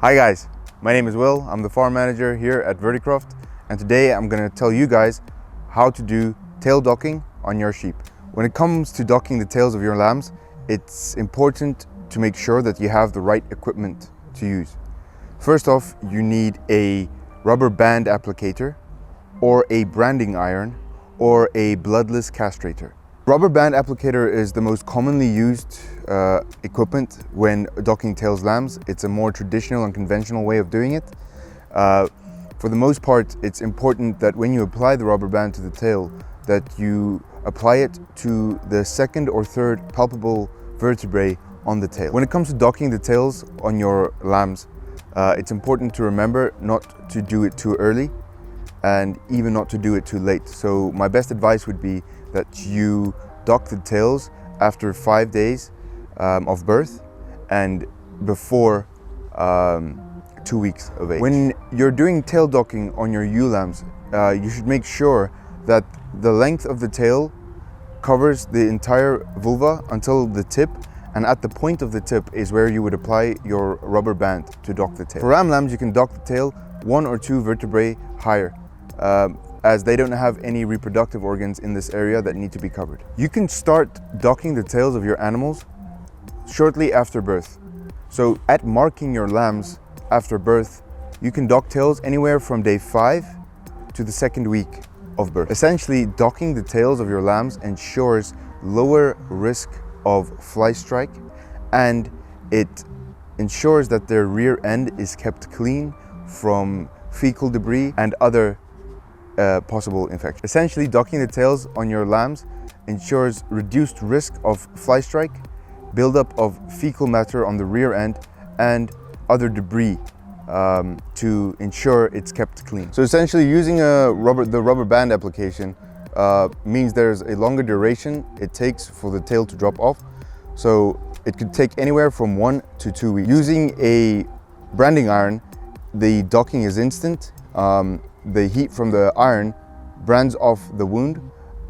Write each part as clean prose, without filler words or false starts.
Hi guys, my name is Will. I'm the farm manager here at Verticroft, and today I'm going to tell you guys how to do tail docking on your sheep. When it comes to docking the tails of your lambs, it's important to make sure that you have the right equipment to use. First off, you need a rubber band applicator or a branding iron or a bloodless castrator. Rubber band applicator is the most commonly used equipment when docking tails lambs. It's a more traditional and conventional way of doing it. For the most part, it's important that when you apply the rubber band to the tail, that you apply it to the second or third palpable vertebrae on the tail. When it comes to docking the tails on your lambs, it's important to remember not to do it too early and even not to do it too late. So my best advice would be that you dock the tails after 5 days of birth and before 2 weeks of age. When you're doing tail docking on your ewe lambs, you should make sure that the length of the tail covers the entire vulva until the tip, and at the point of the tip is where you would apply your rubber band to dock the tail. For ram lambs, you can dock the tail 1 or 2 vertebrae higher, as they don't have any reproductive organs in this area that need to be covered. You can start docking the tails of your animals shortly after birth. So at marking your lambs after birth, you can dock tails anywhere from day 5 to the 2nd week of birth. Essentially, docking the tails of your lambs ensures lower risk of fly strike, and it ensures that their rear end is kept clean from fecal debris and other possible infections. Essentially, docking the tails on your lambs ensures reduced risk of fly strike, buildup of fecal matter on the rear end, and other debris to ensure it's kept clean. So essentially, using the rubber band application means there's a longer duration it takes for the tail to drop off. So it could take anywhere from 1 to 2 weeks. Using a branding iron, the docking is instant. The heat from the iron brands off the wound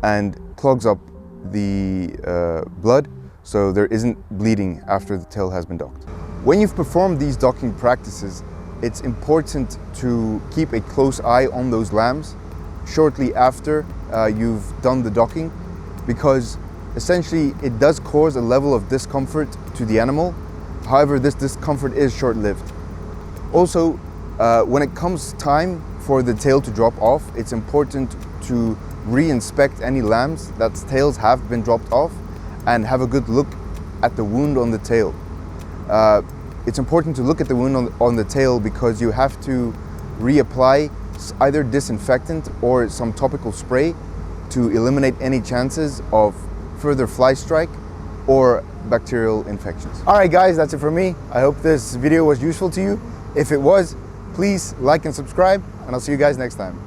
and clogs up the blood, so there isn't bleeding after the tail has been docked. When you've performed these docking practices, it's important to keep a close eye on those lambs shortly after you've done the docking, because essentially it does cause a level of discomfort to the animal. However, this discomfort is short-lived. Also, when it comes time for the tail to drop off, it's important to re-inspect any lambs that's tails have been dropped off and have a good look at the wound on the tail. It's important to look at the wound on the tail because you have to reapply either disinfectant or some topical spray to eliminate any chances of further fly strike or bacterial infections. All right guys, that's it for me. I hope this video was useful to you. If it was, please like and subscribe, and I'll see you guys next time.